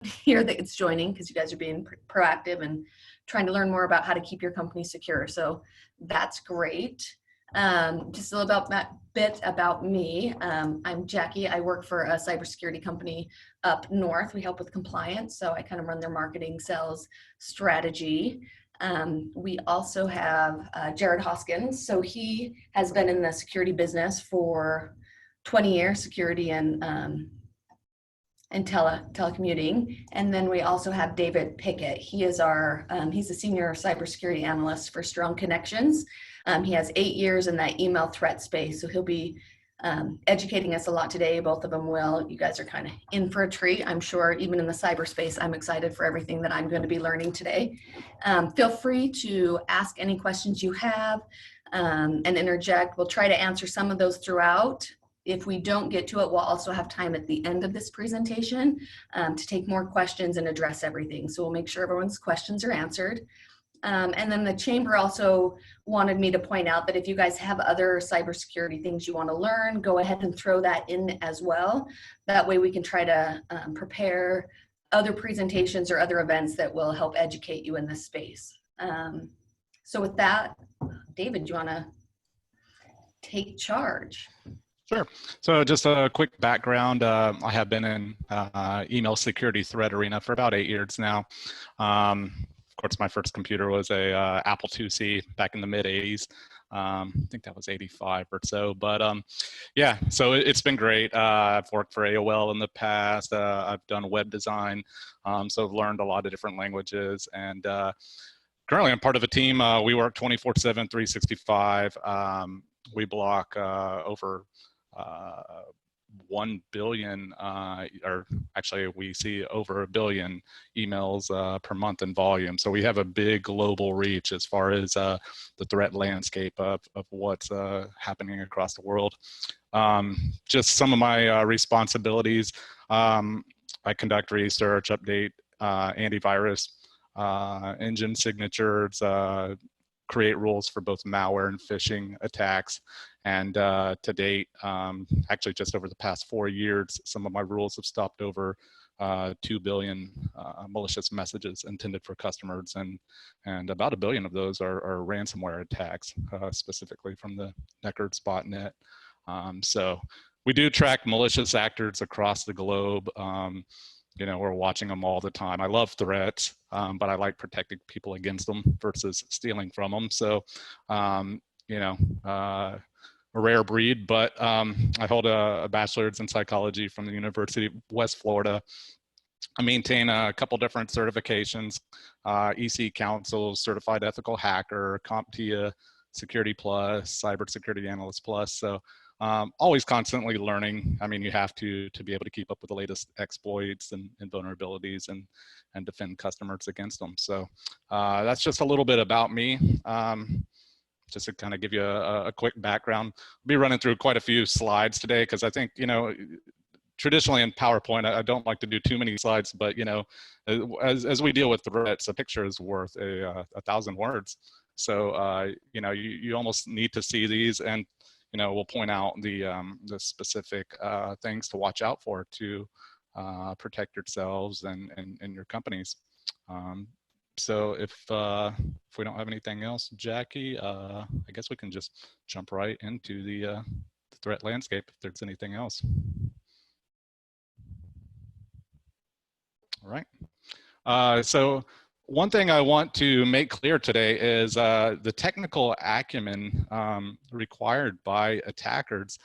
hear that it's joining because you guys are being proactive and trying to learn more about how to keep your company secure. So that's great. Just a little bit about me. I'm Jackie. I work for a cybersecurity company up north. We help with compliance. So I kind of run their marketing, sales, strategy. We also have JRAT Hoskins. So he has been in the security business for 20 years, security and telecommuting. And then we also have David Pickett. He is our, he's a senior cybersecurity analyst for Strong Connections. He has 8 years in that email threat space. So he'll be educating us a lot today. Both of them will. You guys are kind of in for a treat. I'm sure even in the cyberspace, I'm excited for everything that I'm going to be learning today. Feel free to ask any questions you have and interject. We'll try to answer some of those throughout. If we don't get to it, we'll also have time at the end of this presentation to take more questions and address everything. So we'll make sure everyone's questions are answered. And then the chamber also wanted me to point out that if you guys have other cybersecurity things you want to learn, go ahead and throw that in as well. That way we can try to prepare other presentations or other events that will help educate you in this space. So with that, David, do you want to take charge? Sure. So just a quick background. I have been in email security threat arena for about 8 years now. Of course, my first computer was a Apple IIc back in the mid 80s. I think that was 85 or so, but yeah, so it's been great. I've worked for AOL in the past. I've done web design, so I've learned a lot of different languages, and currently I'm part of a team. We work 24/7, 365. We block over 1 billion, or actually we see over 1 billion emails per month in volume. So we have a big global reach as far as the threat landscape of what's happening across the world. Just some of my responsibilities. I conduct research, update antivirus engine signatures, create rules for both malware and phishing attacks. And to date, actually just over the past 4 years, some of my rules have stopped over 2 billion malicious messages intended for customers, and about 1 billion of those are ransomware attacks, specifically from the Neckards botnet. So we do track malicious actors across the globe. You know, we're watching them all the time. I love threats, but I like protecting people against them versus stealing from them. So, you know, a rare breed, but I hold a bachelor's in psychology from the University of West Florida. I maintain a couple different certifications, EC Council, Certified Ethical Hacker, CompTIA, Security Plus, Cybersecurity Analyst Plus. So always constantly learning. I mean, you have to be able to keep up with the latest exploits and vulnerabilities and defend customers against them. So that's just a little bit about me. Just to kind of give you a quick background. I'll be running through quite a few slides today because I think, you know, traditionally in PowerPoint, I don't like to do too many slides, but, you know, as we deal with threats, a picture is worth 1,000 words. So, you know, you almost need to see these, and, you know, we'll point out the specific things to watch out for to protect yourselves and your companies. So if we don't have anything else, Jackie, I guess we can just jump right into the threat landscape if there's anything else. All right. So one thing I want to make clear today is the technical acumen required by attackers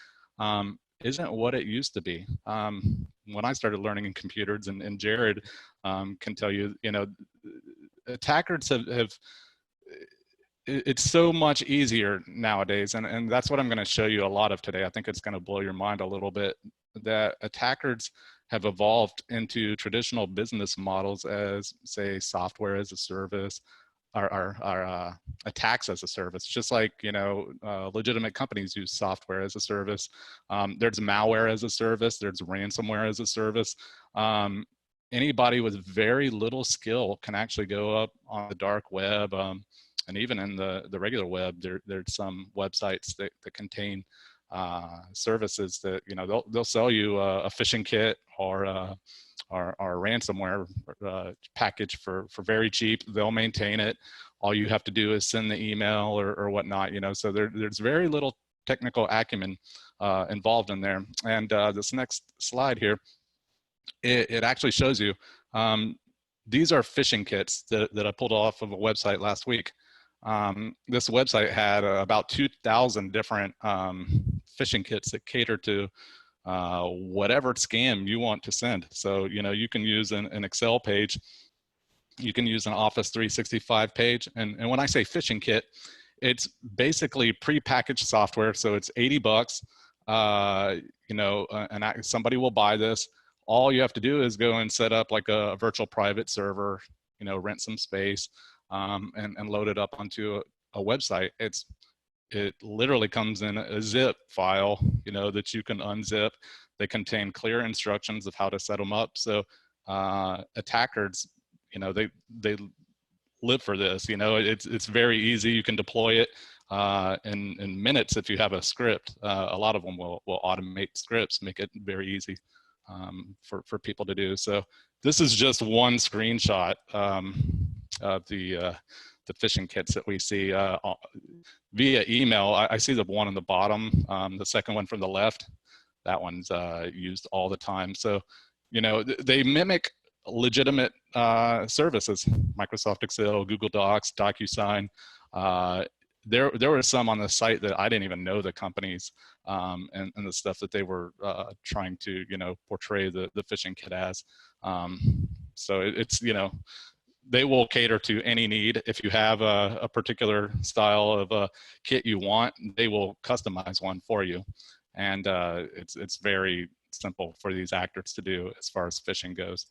isn't what it used to be. When I started learning in computers, and Jared can tell you, you know, attackers have it's so much easier nowadays, and that's what I'm going to show you a lot of today. I think it's going to blow your mind a little bit that attackers have evolved into traditional business models as, say, software as a service, or attacks as a service. Just like, you know, legitimate companies use software as a service. There's malware as a service. There's ransomware as a service. Anybody with very little skill can actually go up on the dark web, and even in the regular web, there's some websites that contain services that, you know, they'll sell you a phishing kit or a ransomware package for very cheap. They'll maintain it. All you have to do is send the email or whatnot, you know, so there's very little technical acumen involved in there. And this next slide here, it actually shows you, these are phishing kits that I pulled off of a website last week. This website had about 2,000 different phishing kits that cater to whatever scam you want to send. So, you know, you can use an Excel page, you can use an Office 365 page. And when I say phishing kit, it's basically prepackaged software. So it's 80 bucks, you know, and somebody will buy this. All you have to do is go and set up like a virtual private server, you know, rent some space, and load it up onto a website. It literally comes in a zip file, you know, that you can unzip. They contain clear instructions of how to set them up. So attackers, you know, they live for this. You know, it's very easy. You can deploy it in minutes if you have a script. A lot of them will automate scripts, make it very easy for people to do. So this is just one screenshot of the phishing kits that we see via email. I see the one on the bottom, the second one from the left. That one's used all the time. So, you know, they mimic legitimate services, Microsoft Excel, Google Docs, DocuSign. There were some on the site that I didn't even know the companies and the stuff that they were trying to, you know, portray the phishing kit as. So it's, you know, they will cater to any need. If you have a particular style of a kit you want, they will customize one for you. And it's very simple for these actors to do as far as phishing goes.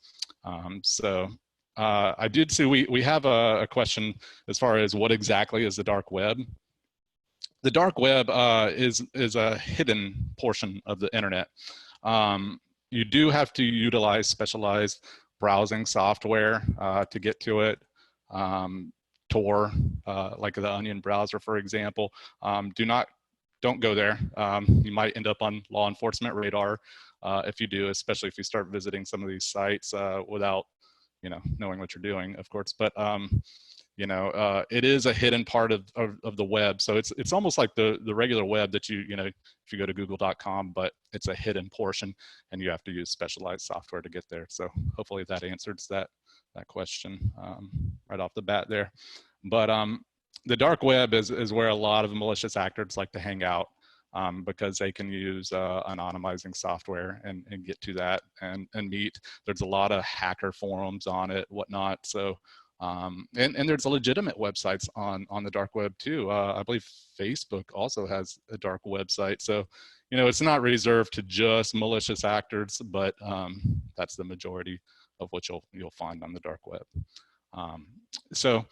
I did see we have a question as far as what exactly is the dark web. The dark web is a hidden portion of the internet. You do have to utilize specialized browsing software to get to it. Tor, like the Onion browser, for example. Don't go there. You might end up on law enforcement radar if you do, especially if you start visiting some of these sites without, you know, knowing what you're doing, of course. But you know, it is a hidden part of the web. So it's almost like the regular web that you know, if you go to google.com, but it's a hidden portion and you have to use specialized software to get there. So hopefully that answers that question right off the bat there. But the dark web is where a lot of malicious actors like to hang out because they can use anonymizing software and get to that and meet. There's a lot of hacker forums on it, whatnot. So, and there's legitimate websites on the dark web too. I believe Facebook also has a dark website. So, you know, it's not reserved to just malicious actors, but that's the majority of what you'll find on the dark web. So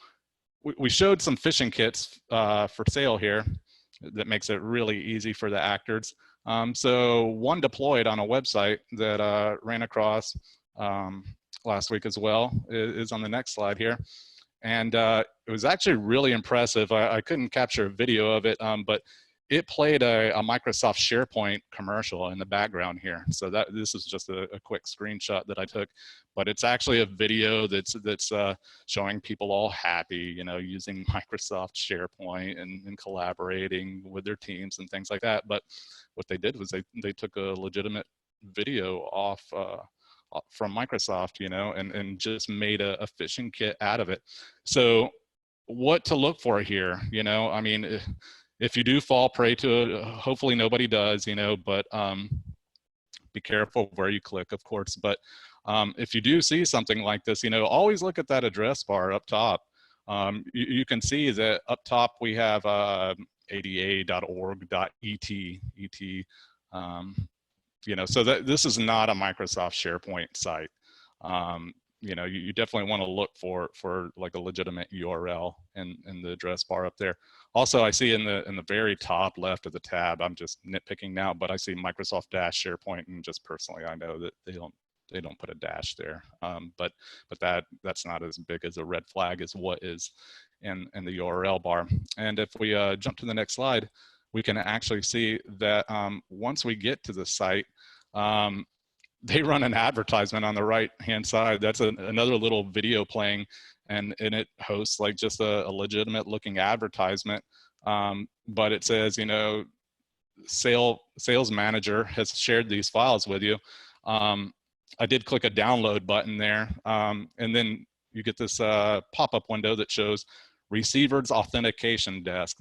we showed some phishing kits for sale here that makes it really easy for the actors. So one deployed on a website that ran across last week as well is on the next slide here. And it was actually really impressive. I couldn't capture a video of it, but it played a Microsoft SharePoint commercial in the background here. So this is just a quick screenshot that I took, but it's actually a video that's showing people all happy, you know, using Microsoft SharePoint and collaborating with their teams and things like that. But what they did was they took a legitimate video off from Microsoft, you know, and just made a phishing kit out of it. So what to look for here, you know, I mean, if you do fall prey to it, hopefully nobody does, you know, but be careful where you click, of course. But if you do see something like this, you know, always look at that address bar up top. You can see that up top we have ada.org.et, you know, so this is not a Microsoft SharePoint site. You know, you definitely want to look for like a legitimate URL in the address bar up there. Also, I see in the very top left of the tab, I'm just nitpicking now, but I see Microsoft -SharePoint, and just personally, I know that they don't put a dash there. But that's not as big as a red flag as what is in the URL bar. And if we jump to the next slide, we can actually see that once we get to the site, they run an advertisement on the right-hand side. That's another little video playing, and it hosts like just a legitimate looking advertisement. But it says, you know, sales manager has shared these files with you. I did click a download button there, and then you get this pop-up window that shows receiver's authentication desk.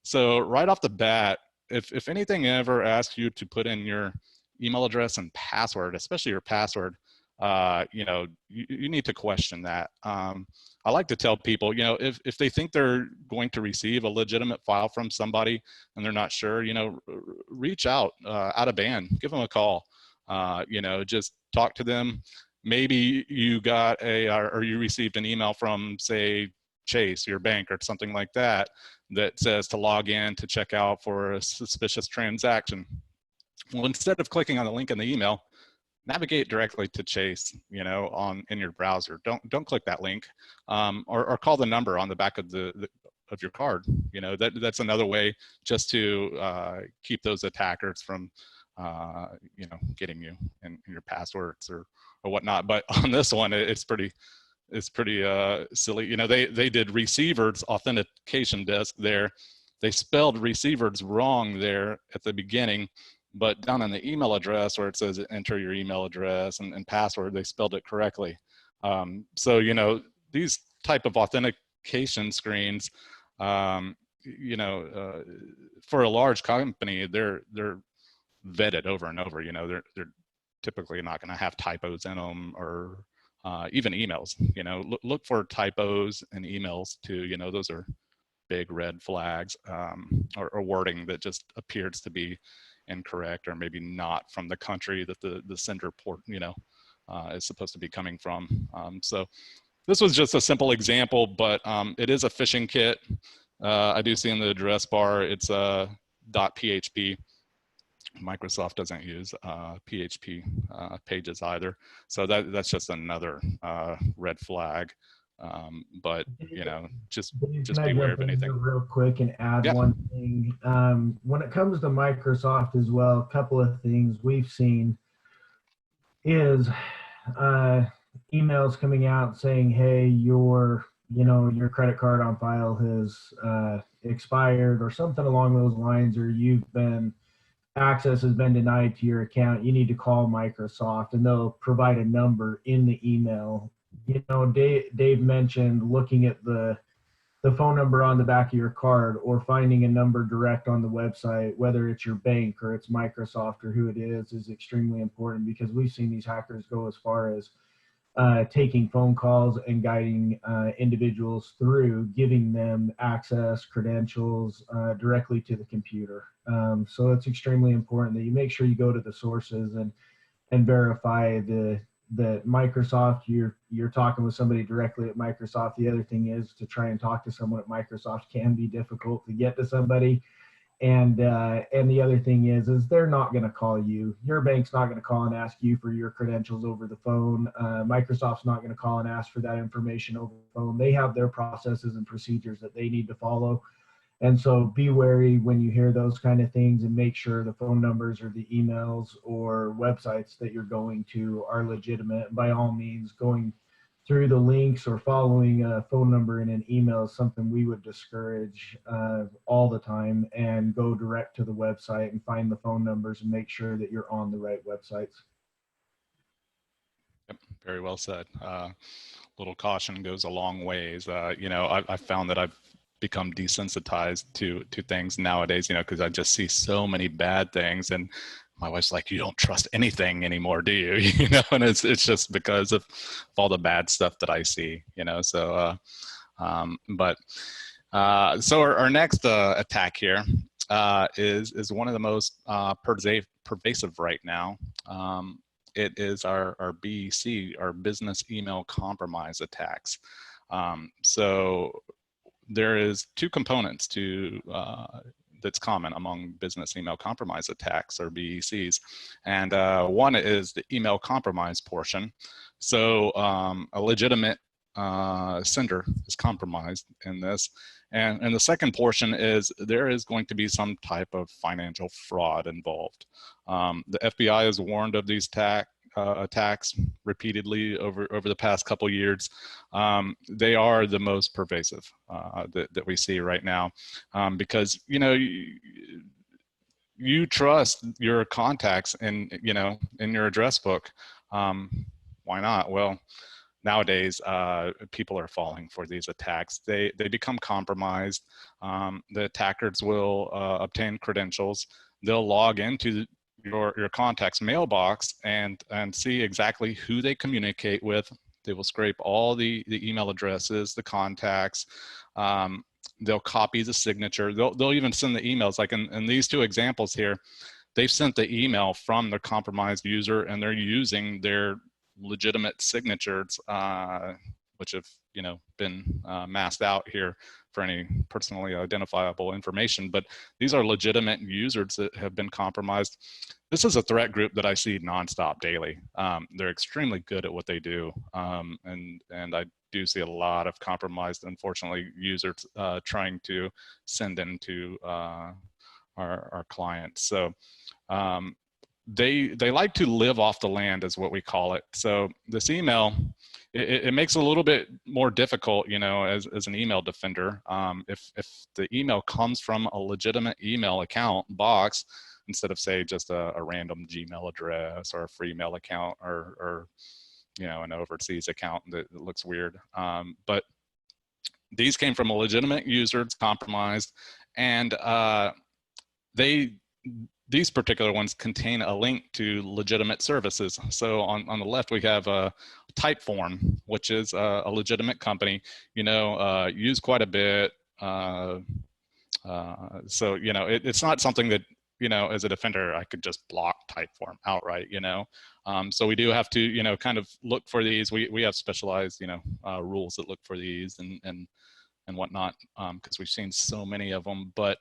So right off the bat, if anything ever asks you to put in your email address and password, especially your password, you know, you need to question that. I like to tell people, you know, if they think they're going to receive a legitimate file from somebody and they're not sure, you know, reach out of band, give them a call, you know, just talk to them. Maybe you got or you received an email from, say, Chase, your bank, or something like that, that says to log in to check out for a suspicious transaction. Well, instead of clicking on the link in the email, navigate directly to Chase, you know, in your browser. Don't click that link, or call the number on the back of of your card. You know, that's another way just to keep those attackers from, you know, getting you in your passwords or whatnot. But on this one, it's pretty silly. You know, they did receiver's authentication desk there. They spelled receivers wrong there at the beginning, but down on the email address where it says enter your email address and password, they spelled it correctly. So, you know, these type of authentication screens, you know, for a large company, they're vetted over and over. You know, they're typically not going to have typos in them, or even emails. You know, look for typos in emails too. You know, those are big red flags, or wording that just appears to be incorrect, or maybe not from the country that the sender port, you know, is supposed to be coming from. So this was just a simple example, but it is a phishing kit. I do see in the address bar, it's .php. Microsoft doesn't use PHP pages either. So that's just another red flag. But, you know, just beware of anything. Real quick and add one thing. When it comes to Microsoft as well, a couple of things we've seen is emails coming out saying, hey, your credit card on file has expired, or something along those lines, or access has been denied to your account. You need to call Microsoft, and they'll provide a number in the email. You know, Dave mentioned looking at the phone number on the back of your card, or finding a number direct on the website, whether it's your bank or it's Microsoft or who it is extremely important, because we've seen these hackers go as far as taking phone calls and guiding individuals through, giving them access, credentials directly to the computer. So it's extremely important that you make sure you go to the sources and verify that Microsoft, you're talking with somebody directly at Microsoft. The other thing is, to try and talk to someone at Microsoft can be difficult to get to somebody. And the other thing is they're not going to call you. Your bank's not going to call and ask you for your credentials over the phone. Microsoft's not going to call and ask for that information over the phone. They have their processes and procedures that they need to follow. And so be wary when you hear those kind of things, and make sure the phone numbers or the emails or websites that you're going to are legitimate. By all means, going through the links or following a phone number in an email is something we would discourage all the time, and go direct to the website and find the phone numbers and make sure that you're on the right websites. Yep, very well said. Little caution goes a long ways. You know, I've found that I've become desensitized to things nowadays, you know, because I just see so many bad things, and my wife's like, you don't trust anything anymore, do you? You know, and it's just because of all the bad stuff that I see, you know. So, so our next attack here is one of the most pervasive right now. It is our BEC, our business email compromise attacks. So there is two components to that's common among business email compromise attacks, or BECs. And one is the email compromise portion. So a legitimate sender is compromised in this. And the second portion is there is going to be some type of financial fraud involved. The FBI has warned of these attacks repeatedly over the past couple years. They are the most pervasive that we see right now, because you trust your contacts in your address book. Why not? Well, nowadays people are falling for these attacks. They become compromised. The attackers will obtain credentials. They'll log into your contact's mailbox and see exactly who they communicate with. They will scrape all the email addresses, the contacts. They'll copy the signature. They'll even send the emails. Like in these two examples here, they've sent the email from the compromised user, and they're using their legitimate signatures, which have been masked out here for any personally identifiable information. But these are legitimate users that have been compromised. This is a threat group that I see nonstop daily. They're extremely good at what they do, and I do see a lot of compromised, unfortunately, users trying to send into our clients. So they like to live off the land, is what we call it. So this email, it makes it a little bit more difficult, as an email defender. If the email comes from a legitimate email account box, instead of, say, just a random Gmail address or a free mail account or an overseas account that looks weird. But these came from a legitimate user, it's compromised, and these particular ones contain a link to legitimate services. So on the left, we have Typeform, which is a legitimate company, used quite a bit. So, it's not something that, as a defender, I could just block Typeform outright, So we do have to, kind of look for these. We have specialized, rules that look for these and whatnot, because we've seen so many of them. But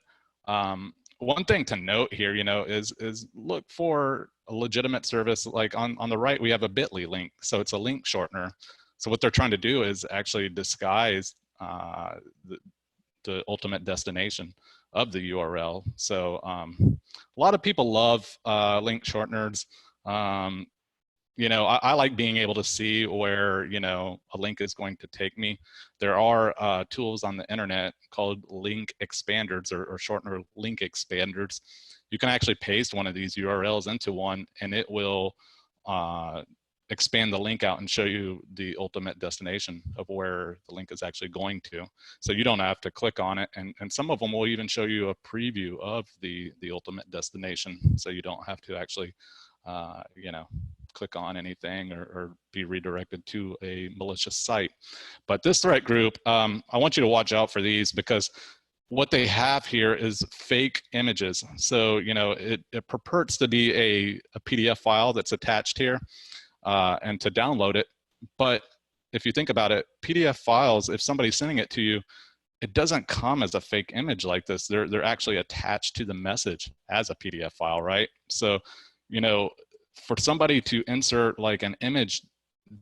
one thing to note here, is look for a legitimate service. Like on the right, we have a bit.ly link. So it's a link shortener. So what they're trying to do is actually disguise the ultimate destination of the URL. So a lot of people love link shorteners. I like being able to see where, a link is going to take me. There are tools on the internet called link expanders or shortener link expanders. You can actually paste one of these URLs into one, and it will expand the link out and show you the ultimate destination of where the link is actually going to. So you don't have to click on it. And some of them will even show you a preview of the ultimate destination. So you don't have to actually, click on anything or be redirected to a malicious site. But this threat group, I want you to watch out for these, because what they have here is fake images. So, it purports to be a PDF file that's attached here and to download it. But if you think about it, PDF files, if somebody's sending it to you, it doesn't come as a fake image like this. They're actually attached to the message as a PDF file, right? So, for somebody to insert like an image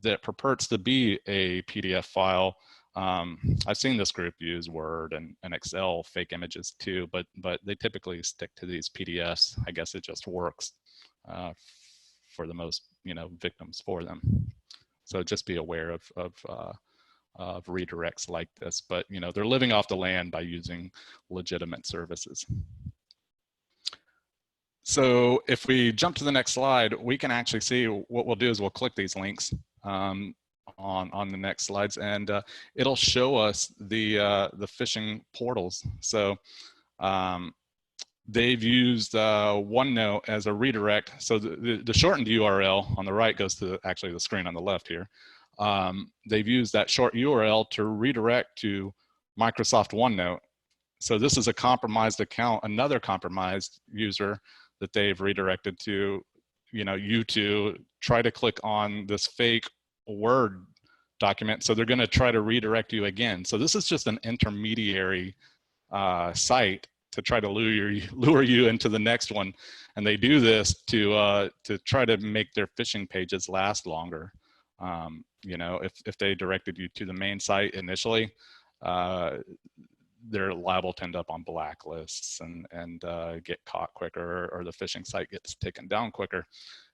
that purports to be a PDF file, I've seen this group use Word and Excel fake images too, but they typically stick to these PDFs. I guess it just works for the most victims for them. So just be aware of redirects like this, but they're living off the land by using legitimate services. So if we jump to the next slide, we can actually see what we'll do is we'll click these links on the next slides, and it'll show us the phishing portals. So they've used OneNote as a redirect. So the shortened URL on the right goes to actually the screen on the left here. They've used that short URL to redirect to Microsoft OneNote. So this is a compromised account, another compromised user that they've redirected to, you to try to click on this fake Word document. So they're going to try to redirect you again. So this is just an intermediary site to try to lure you into the next one. And they do this to try to make their phishing pages last longer. You know, if they directed you to the main site initially, they're liable to end up on blacklists and get caught quicker, or the phishing site gets taken down quicker.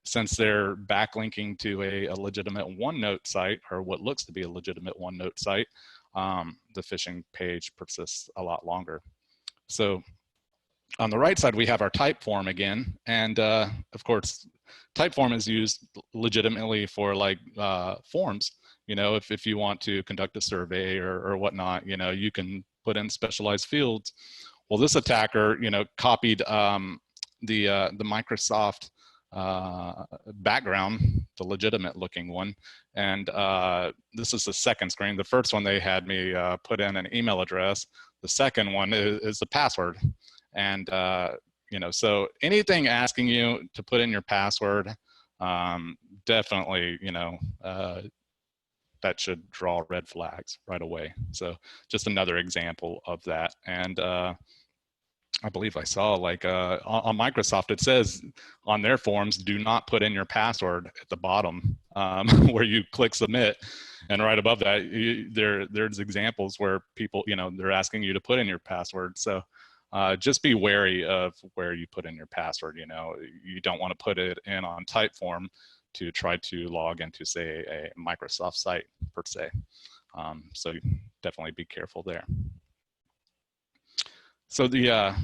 Since they're backlinking to a legitimate OneNote site, or what looks to be a legitimate OneNote site, the phishing page persists a lot longer. So on the right side, we have our type form again. And of course, type form is used legitimately for like forms. You know, if you want to conduct a survey or whatnot, you know, you can put in specialized fields. Well, this attacker, you know, copied the Microsoft background, the legitimate looking one. And this is the second screen. The first one, they had me put in an email address. The second one is the password. And, you know, so anything asking you to put in your password, definitely, you know, that should draw red flags right away. So just another example of that. And I believe I saw like on Microsoft, it says on their forms, do not put in your password at the bottom where you click submit. And right above that, there's examples where people, you know, they're asking you to put in your password. So just be wary of where you put in your password. You know, you don't want to put it in on Typeform to try to log into, say, a Microsoft site per se. So definitely be careful there. So the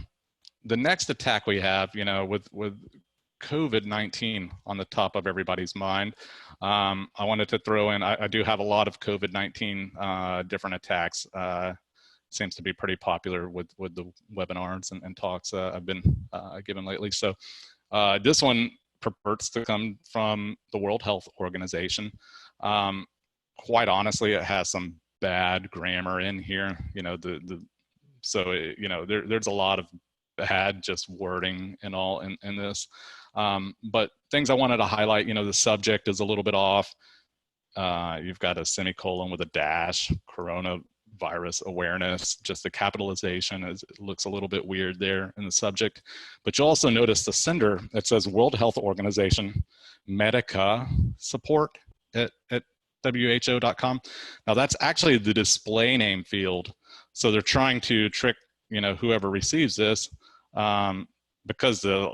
next attack we have, you know, with COVID-19 on the top of everybody's mind, I wanted to throw in, I do have a lot of COVID-19 different attacks. Seems to be pretty popular with the webinars and talks I've been given lately. So this one purports to come from the World Health Organization. Quite honestly, it has some bad grammar in here. You know, so it, you know, there's a lot of bad just wording and all in this. But things I wanted to highlight, you know, the subject is a little bit off. You've got a semicolon with a dash, coronavirus awareness, just the capitalization looks a little bit weird there in the subject. But you'll also notice the sender, it says World Health Organization, Medica support at WHO.com. Now that's actually the display name field. So they're trying to trick, you know, whoever receives this, because the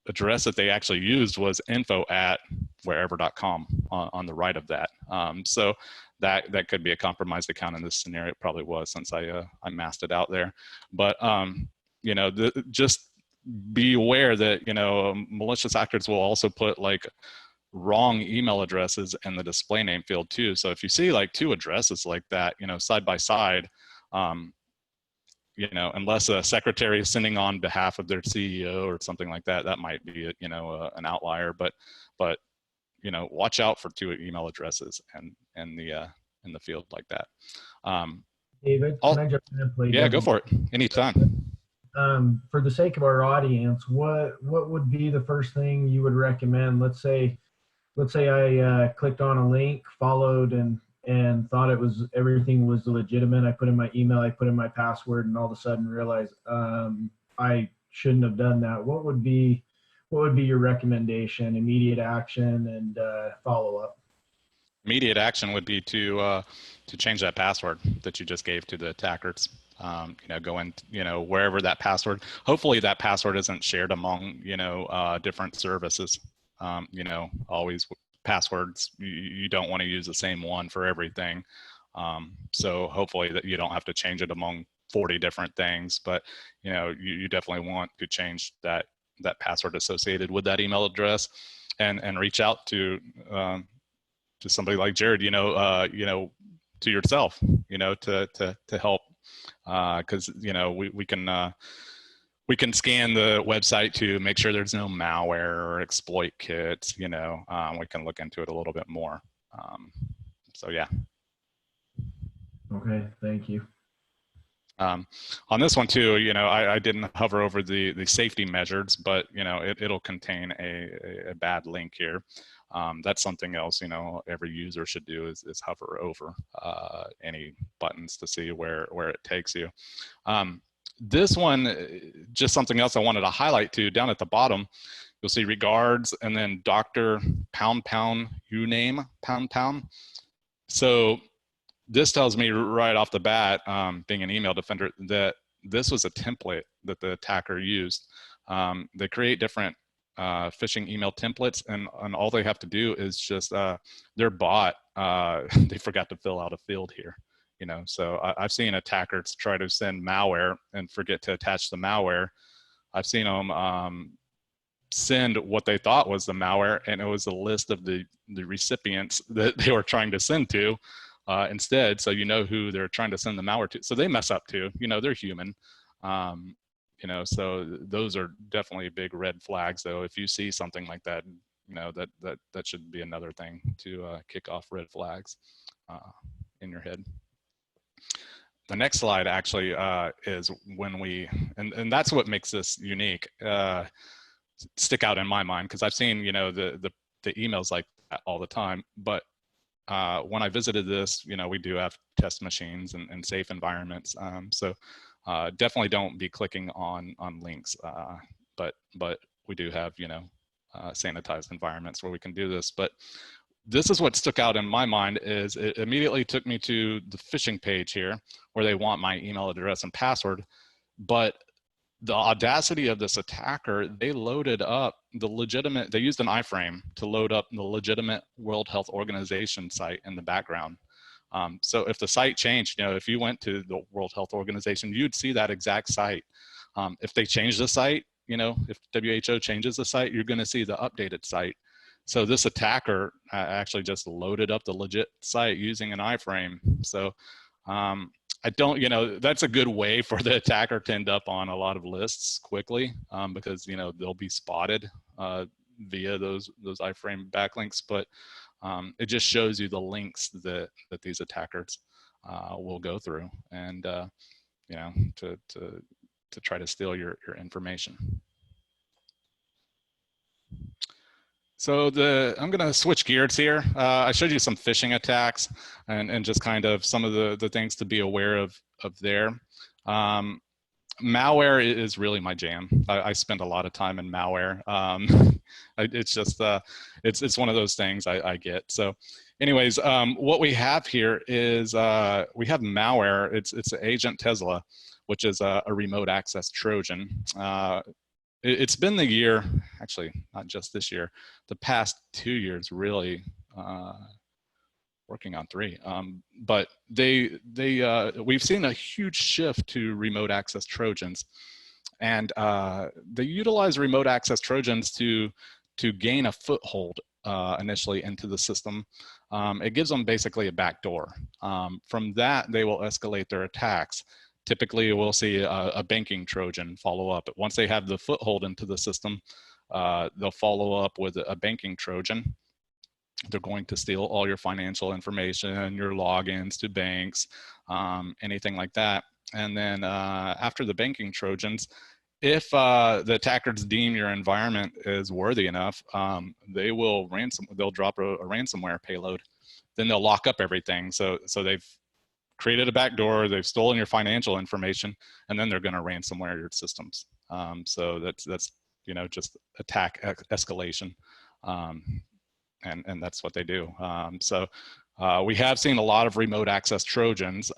address that they actually used was info@wherever.com on the right of that. So that could be a compromised account in this scenario. It probably was, since I masked it out there. But you know, just be aware that, you know, malicious actors will also put like wrong email addresses in the display name field too. So if you see like two addresses like that, you know, side by side, you know, unless a secretary is sending on behalf of their CEO or something like that, that might be, you know, an outlier. But you know, watch out for two email addresses in the field like that. David, can I jump in and play? Yeah, go for it. Anytime. For the sake of our audience, what would be the first thing you would recommend? Let's say I clicked on a link, followed, and thought everything was legitimate. I put in my email, I put in my password, and all of a sudden realized I shouldn't have done that. What would be your recommendation? Immediate action and follow up. Immediate action would be to change that password that you just gave to the attackers. You know, go in, you know, wherever that password. Hopefully, that password isn't shared among, you know, different services. You know, always passwords, you don't want to use the same one for everything. So hopefully that you don't have to change it among 40 different things, but you know, you definitely want to change that password associated with that email address, and reach out to somebody like Jared, you know, to yourself, you know, to help, because you know, we can scan the website to make sure there's no malware or exploit kits, you know. We can look into it a little bit more. So yeah. Okay, thank you. On this one too, you know, I didn't hover over the safety measures, but you know, it'll contain a bad link here. That's something else, you know, every user should do is hover over any buttons to see where it takes you. This one, just something else I wanted to highlight too, down at the bottom, you'll see regards and then Dr. pound pound you name pound pound. So this tells me right off the bat, being an email defender, that this was a template that the attacker used. They create different phishing email templates, and all they have to do is just their bot. They forgot to fill out a field here, you know. So I've seen attackers try to send malware and forget to attach the malware. I've seen them send what they thought was the malware, and it was a list of the recipients that they were trying to send to instead. So you know who they're trying to send the malware to. So they mess up too. You know, they're human. You know, so those are definitely big red flags. Though, if you see something like that, you know, that should be another thing to kick off red flags in your head. The next slide actually is when we, and that's what makes this unique, stick out in my mind, because I've seen, you know, the emails like that all the time. But when I visited this, you know, we do have test machines and safe environments. So definitely don't be clicking on links, but we do have, you know, sanitized environments where we can do this. But this is what stuck out in my mind. Is it immediately took me to the phishing page here where they want my email address and password. But the audacity of this attacker, they loaded up the legitimate, they used an iframe to load up the legitimate World Health Organization site in the background. So if the site changed, you know, if you went to the World Health Organization, you'd see that exact site. If they change the site, you know, if WHO changes the site, you're going to see the updated site. So this attacker actually just loaded up the legit site using an iframe. So I don't, you know, that's a good way for the attacker to end up on a lot of lists quickly, because, you know, they'll be spotted via those iframe backlinks. But it just shows you the links that these attackers will go through, and you know, to try to steal your information. So I'm going to switch gears here. I showed you some phishing attacks and just kind of some of the things to be aware of there. Malware is really my jam. I spend a lot of time in malware. It's just, it's one of those things I get. So anyways, what we have here is we have malware. It's Agent Tesla, which is a remote access Trojan. It's been the year, actually, not just this year, the past 2 years really, working on 3. But we've seen a huge shift to remote access Trojans, and they utilize remote access Trojans to gain a foothold initially into the system. It gives them basically a backdoor. From that, they will escalate their attacks. Typically, we'll see a banking Trojan follow up. But once they have the foothold into the system, they'll follow up with a banking Trojan. They're going to steal all your financial information, your logins to banks, anything like that. And then after the banking Trojans, if the attackers deem your environment is worthy enough, they'll drop a ransomware payload. Then they'll lock up everything. So they've created a backdoor, they've stolen your financial information, and then they're going to ransomware your systems. So that's you know, just attack escalation. And that's what they do. So we have seen a lot of remote access Trojans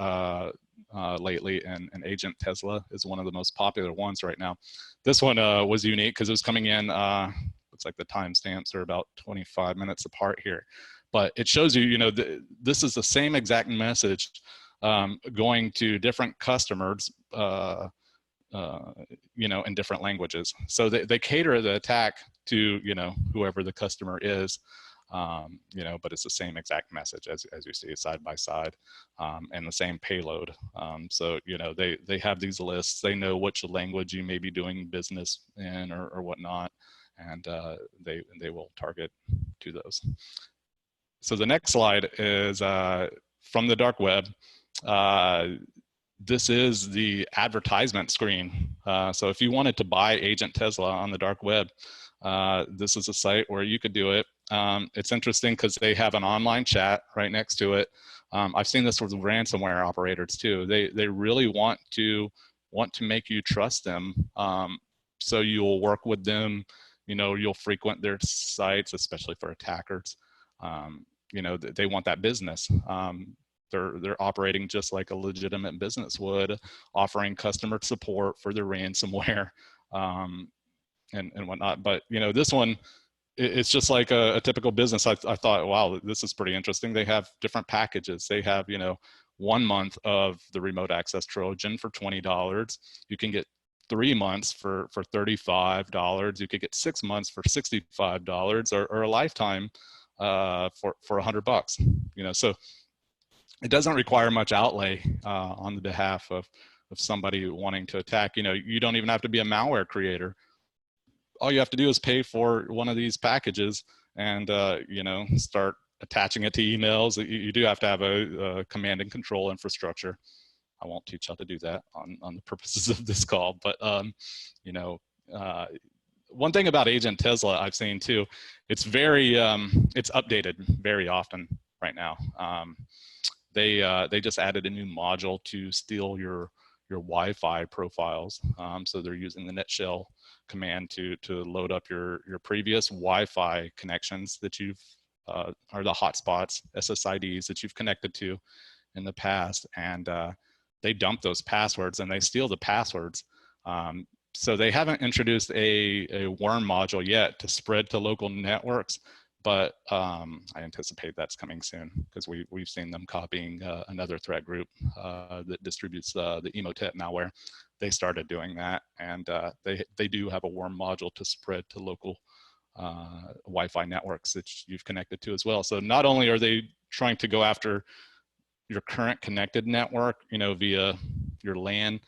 lately, and Agent Tesla is one of the most popular ones right now. This one was unique because it was coming in, looks like the timestamps are about 25 minutes apart here. But it shows you, you know, this is the same exact message going to different customers, you know, in different languages. So they cater the attack to, you know, whoever the customer is. You know, but it's the same exact message as you see side by side, and the same payload. So, you know, they have these lists, they know which language you may be doing business in or whatnot, and they will target to those. So the next slide is from the dark web. This is the advertisement screen. So if you wanted to buy Agent Tesla on the dark web, this is a site where you could do it. It's interesting because they have an online chat right next to it. I've seen this with ransomware operators too. They really want to make you trust them. So you will work with them you'll frequent their sites, especially for attackers. They want that business. They're operating just like a legitimate business would, offering customer support for their ransomware and whatnot. But this one, it's just like a typical business. I thought, wow, this is pretty interesting. They have different packages. They have 1 month of the remote access Trojan for $20. You can get 3 months for $35. You could get 6 months for $65, or a lifetime for $100. So it doesn't require much outlay on the behalf of somebody wanting to attack. You don't even have to be a malware creator. All you have to do is pay for one of these packages and start attaching it to emails. You do have to have a command and control infrastructure. I won't teach how to do that on the purposes of this call, but one thing about Agent Tesla I've seen too, it's it's updated very often right now. They just added a new module to steal your Wi-Fi profiles. So they're using the netshell command to load up your previous Wi-Fi connections that you've or the hotspots, SSIDs that you've connected to in the past, and they dump those passwords and they steal the passwords. So they haven't introduced a worm module yet to spread to local networks, but I anticipate that's coming soon, because we've seen them copying another threat group that distributes the Emotet malware. They started doing that, and they do have a worm module to spread to local Wi-Fi networks that you've connected to as well. So not only are they trying to go after your current connected network, via your LAN,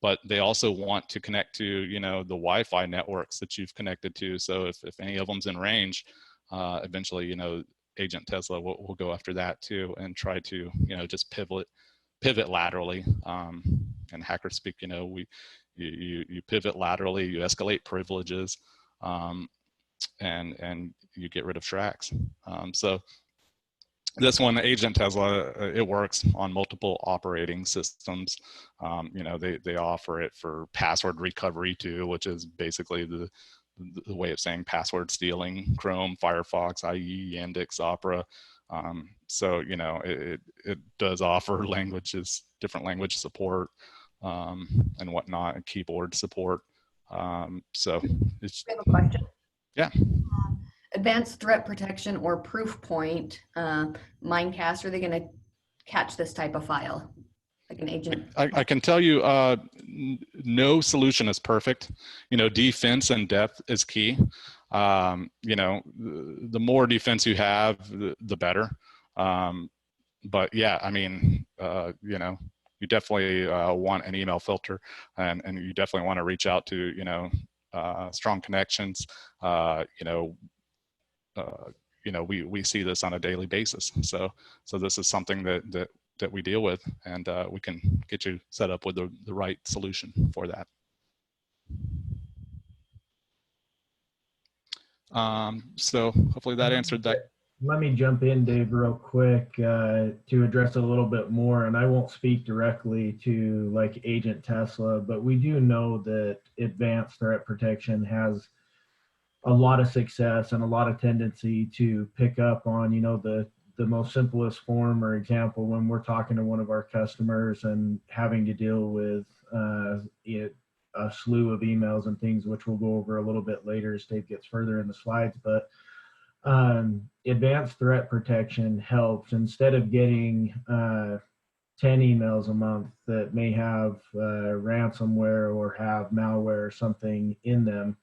but they also want to connect to, the Wi-Fi networks that you've connected to. So if any of them's in range, eventually, Agent Tesla will go after that too, and try to, just pivot laterally. And hacker speak, you pivot laterally, you escalate privileges, and you get rid of tracks. So this one, Agent Tesla, it works on multiple operating systems. They offer it for password recovery too, which is basically the way of saying password stealing: Chrome, Firefox, IE, Yandex, Opera. So it does offer different language support and whatnot, and keyboard support. So it's. We have a question. Yeah. Advanced threat protection or Proofpoint, Mimecast, are they going to catch this type of file, like an agent? I can tell you, no solution is perfect. Defense and depth is key. The more defense you have, the better. But yeah, I mean, you definitely want an email filter, and you definitely want to reach out to, strong connections. We see this on a daily basis. So this is something that we deal with, and we can get you set up with the right solution for that. So hopefully that answered that. Let me jump in, Dave, real quick to address it a little bit more. And I won't speak directly to like Agent Tesla, but we do know that advanced threat protection has a lot of success and a lot of tendency to pick up on, the most simplest form or example when we're talking to one of our customers and having to deal with a slew of emails and things, which we'll go over a little bit later as Dave gets further in the slides. But advanced threat protection helps. Instead of getting 10 emails a month that may have ransomware or have malware or something in them,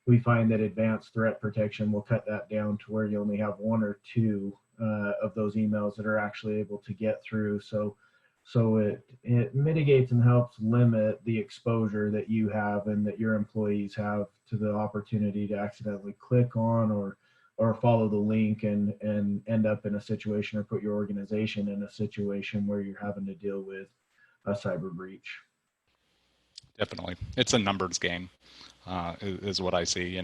we find that advanced threat protection will cut that down to where you only have 1 or 2 of those emails that are actually able to get through. So it mitigates and helps limit the exposure that you have and that your employees have to the opportunity to accidentally click on or follow the link and end up in a situation, or put your organization in a situation where you're having to deal with a cyber breach. Definitely. It's a numbers game, is what I see.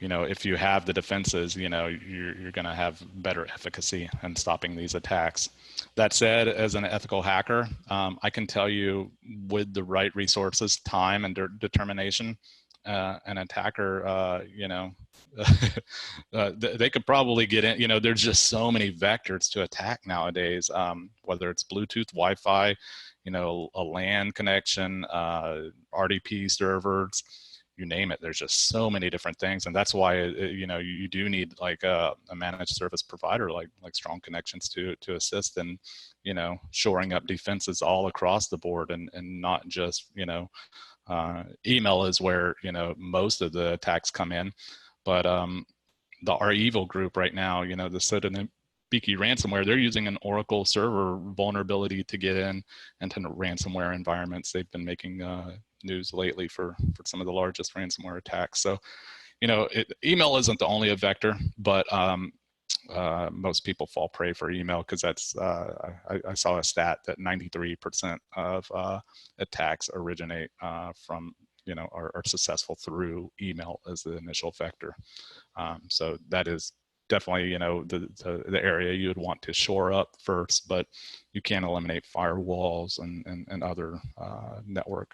If you have the defenses, you're going to have better efficacy in stopping these attacks. That said, as an ethical hacker, I can tell you, with the right resources, time, and determination, an attacker, you know, they could probably get in. You know, there's just so many vectors to attack nowadays, whether it's Bluetooth, Wi-Fi, you know, a LAN connection, RDP servers, you name it. There's just so many different things, and that's why you know, you do need like a managed service provider like Strong Connections to assist in, you know, shoring up defenses all across the board, and not just, you know, email is where, you know, most of the attacks come in, but the Our Evil group right now, you know, the Totem ransomware, they're using an Oracle server vulnerability to get in into ransomware environments. They've been making news lately for some of the largest ransomware attacks. So, you know, email isn't the only vector, but most people fall prey for email because that's, I saw a stat that 93% of attacks originate from, you know, are successful through email as the initial vector. So that is definitely, you know, the area you would want to shore up first, but you can eliminate firewalls and other network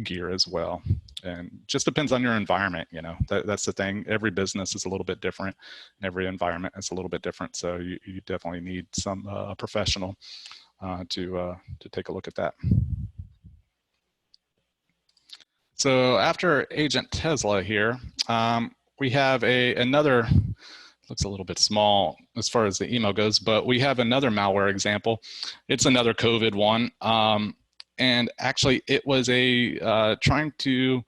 gear as well. And just depends on your environment, you know. That's the thing. Every business is a little bit different, and every environment is a little bit different. So you definitely need some professional to take a look at that. So after Agent Tesla here, we have another, looks a little bit small as far as the email goes, but we have another malware example. It's another COVID one. And actually it was trying to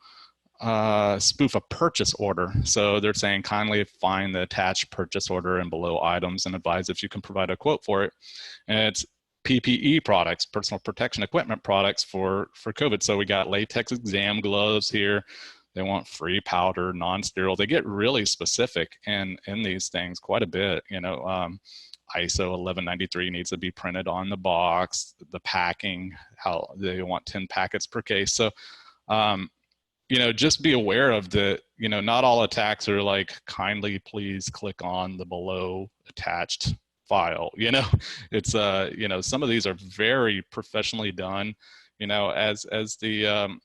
spoof a purchase order. So they're saying, kindly find the attached purchase order and below items and advise if you can provide a quote for it. And it's PPE products, personal protection equipment products for COVID. So we got latex exam gloves here. They want free powder, non-sterile. They get really specific in these things quite a bit, you know. ISO 1193 needs to be printed on the box, the packing, how they want 10 packets per case. So, you know, just be aware of you know, not all attacks are like, kindly please click on the below attached file. You know, it's, you know, some of these are very professionally done. You know, as the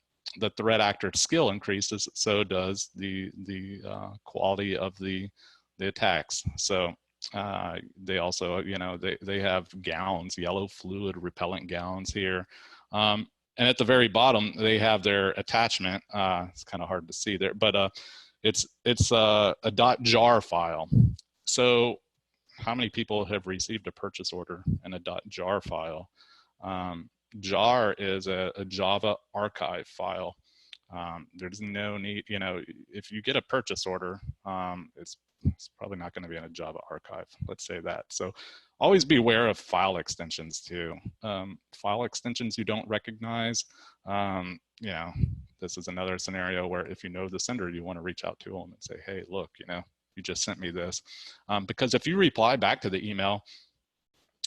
threat actor skill increases, so does the quality of the attacks. So, they also, you know, they have gowns, yellow fluid repellent gowns here. And at the very bottom, they have their attachment. It's kind of hard to see there, but it's a .jar file. So how many people have received a purchase order in a .jar file? Jar is a Java archive file. There's no need, you know, if you get a purchase order, it's probably not going to be in a Java archive. Let's say that. So always be aware of file extensions too. File extensions you don't recognize, you know, this is another scenario where if you know the sender, you want to reach out to them and say, hey, look, you know, you just sent me this. Because if you reply back to the email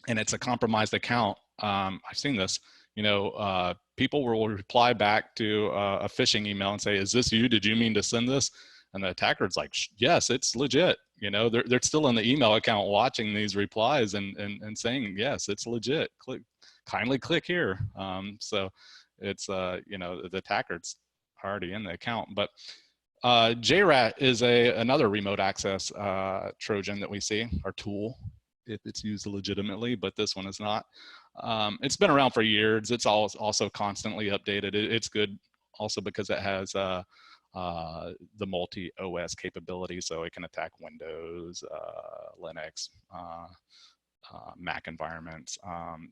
and it's a compromised account, I've seen this, you know, people will reply back to a phishing email and say, is this you? Did you mean to send this? And the attacker's like, yes, it's legit. You know, they're still in the email account watching these replies and saying, yes, it's legit. Kindly click here. So it's, you know, the attacker's already in the account. But JRAT is another remote access Trojan that we see, our tool, if it's used legitimately, but this one is not. It's been around for years. It's also constantly updated. It's good also because it has the multi-OS capability, so it can attack Windows, Linux, Mac environments.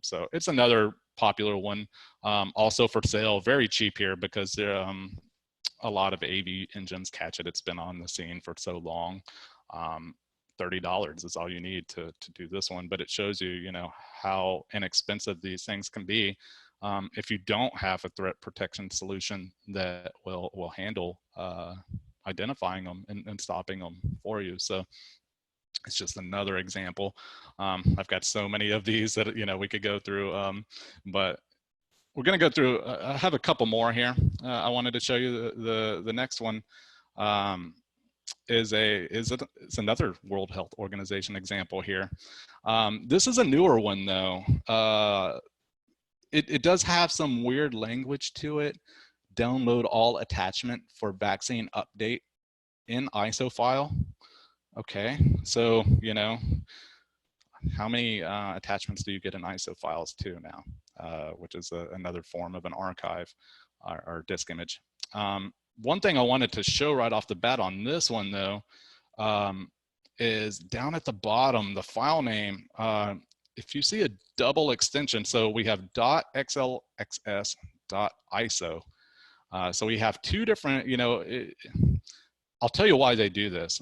So it's another popular one. Also for sale, very cheap here because a lot of AV engines catch it. It's been on the scene for so long. $30 is all you need to do this one, but it shows you, you know, how inexpensive these things can be if you don't have a threat protection solution that will handle identifying them and stopping them for you. So it's just another example. I've got so many of these that, you know, we could go through, but we're going to go through. I have a couple more here. I wanted to show you the next one. It's another World Health Organization example here. This is a newer one though. It does have some weird language to it, download all attachment for vaccine update in ISO file. Okay, so, you know, how many attachments do you get in ISO files too now, which is another form of an archive or disk image. One thing I wanted to show right off the bat on this one though, is down at the bottom, the file name, if you see a double extension, so we have .xlxs.iso. So we have two different, you know, I'll tell you why they do this.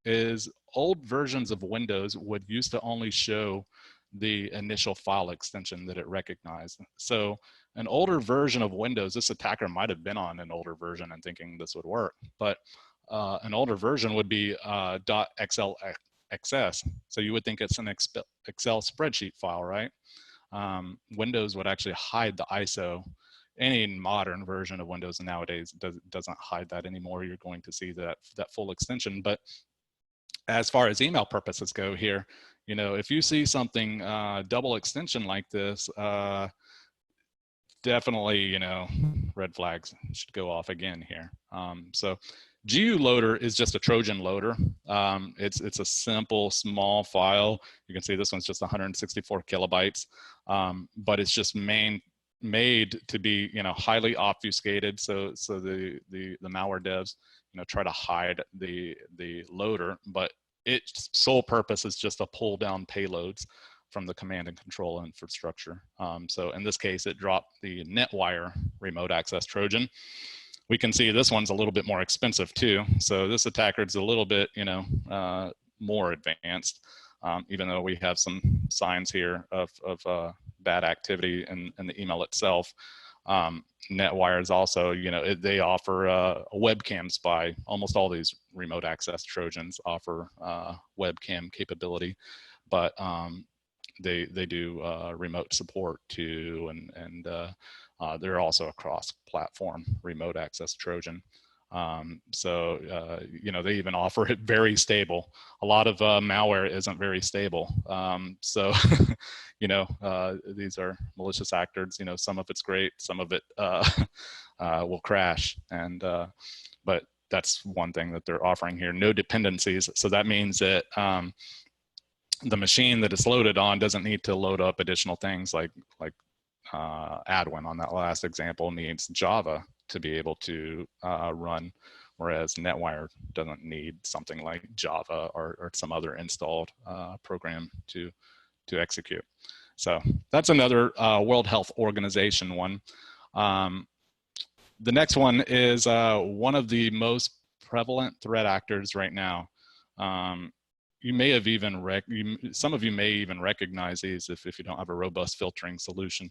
Is old versions of Windows would used to only show the initial file extension that it recognized. So an older version of Windows, this attacker might have been on an older version and thinking this would work, but an older version would be .xlxs. So you would think it's an Excel spreadsheet file, right? Windows would actually hide the ISO. Any modern version of Windows nowadays doesn't hide that anymore. You're going to see that full extension. But as far as email purposes go here, you know, if you see something double extension like this, definitely, you know, red flags should go off again here. So GULoader is just a Trojan loader. It's a simple, small file. You can see this one's just 164 kilobytes, but it's just made to be, you know, highly obfuscated. So the malware devs, you know, try to hide the loader, but its sole purpose is just to pull down payloads from the command and control infrastructure. So in this case, it dropped the Netwire remote access Trojan. We can see this one's a little bit more expensive too. So this attacker is a little bit, you know, more advanced, even though we have some signs here of bad activity in the email itself. Netwire is also, you know, they offer a webcam spy. Almost all these remote access Trojans offer webcam capability, but they do remote support too, and they're also a cross-platform remote access Trojan. So, you know, they even offer it very stable. A lot of malware isn't very stable. So, you know, these are malicious actors, you know, some of it's great, some of it will crash. And, but that's one thing that they're offering here, no dependencies. So that means that the machine that it's loaded on doesn't need to load up additional things like Adwind on that last example needs Java to be able to run, whereas Netwire doesn't need something like Java or some other installed program to execute. So that's another World Health Organization one. The next one is one of the most prevalent threat actors right now. You may have even, some of you may even recognize these if you don't have a robust filtering solution,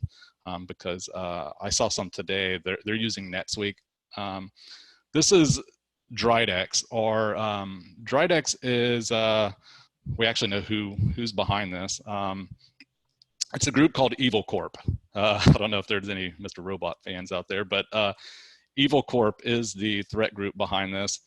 because I saw some today. They're using NetSuite. This is Dridex, or Dridex is, we actually know who's behind this. It's a group called Evil Corp. I don't know if there's any Mr. Robot fans out there, but Evil Corp is the threat group behind this.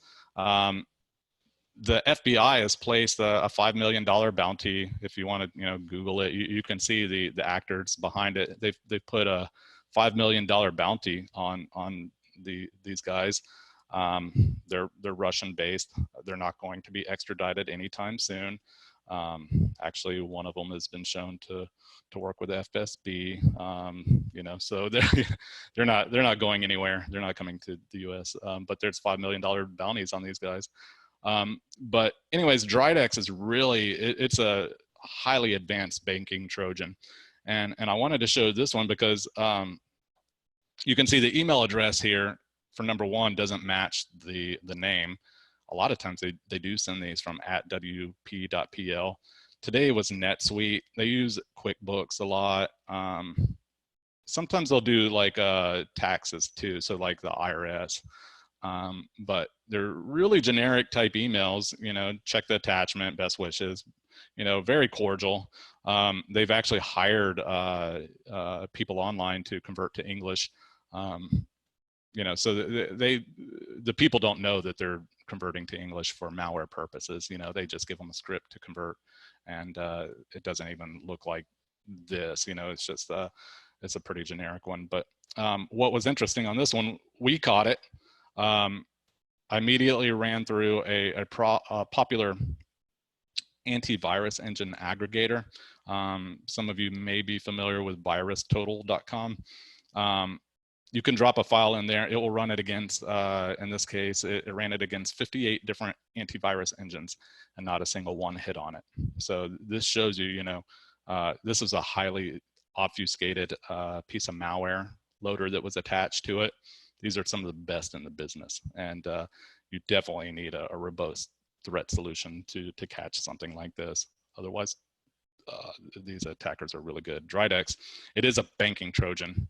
The FBI has placed a $5 million bounty. If you want to, you know, Google it, you can see the actors behind it. They've put a $5 million bounty on these guys. They're Russian based. They're not going to be extradited anytime soon. Actually, one of them has been shown to work with FSB. You know, so they're not going anywhere. They're not coming to the U.S. But there's $5 million bounties on these guys. But anyways, Dridex is really, it's a highly advanced banking Trojan. And I wanted to show this one because you can see the email address here for number one doesn't match the name. A lot of times they do send these from @wp.pl. Today was NetSuite. They use QuickBooks a lot. Sometimes they'll do like taxes too, so like the IRS. But they're really generic type emails, you know, check the attachment, best wishes, you know, very cordial. They've actually hired people online to convert to English. You know, so the people don't know that they're converting to English for malware purposes. You know, they just give them a script to convert, and it doesn't even look like this. You know, it's just it's a pretty generic one. But what was interesting on this one, we caught it. I immediately ran through a popular antivirus engine aggregator. Some of you may be familiar with virustotal.com. You can drop a file in there. It will run it against, in this case, it ran it against 58 different antivirus engines and not a single one hit on it. So this shows you, you know, this is a highly obfuscated piece of malware loader that was attached to it. These are some of the best in the business. And you definitely need a robust threat solution to catch something like this. Otherwise, these attackers are really good. Dridex, it is a banking Trojan.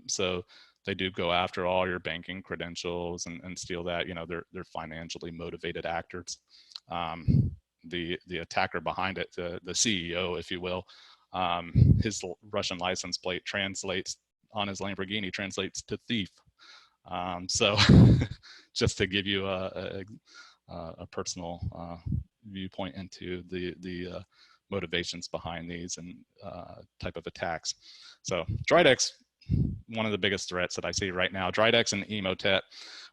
So they do go after all your banking credentials and steal that. You know, they're financially motivated actors. The attacker behind it, the CEO, if you will, his Russian license plate translates on his Lamborghini translates to thief. So just to give you a personal viewpoint into the motivations behind these and type of attacks. So Dridex, one of the biggest threats that I see right now, Dridex and Emotet.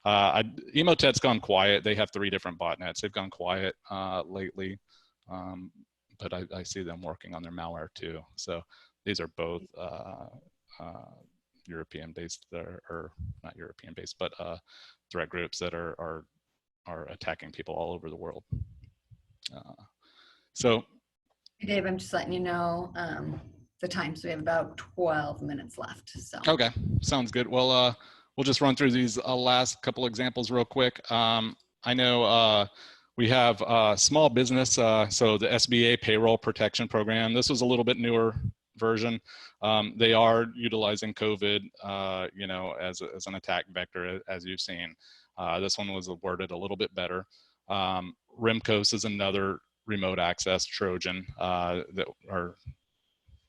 Emotet's gone quiet. They have 3 different botnets. They've gone quiet lately, but I see them working on their malware too. So these are both European-based, or not European-based, but threat groups that are attacking people all over the world. So, Hey Dave, I'm just letting you know the time. So we have about 12 minutes left. So okay, sounds good. Well, we'll just run through these last couple examples real quick. I know we have small business, so the SBA payroll protection program. This was a little bit newer version. They are utilizing COVID, you know, as an attack vector, as you've seen. This one was worded a little bit better. Remcos is another remote access Trojan that or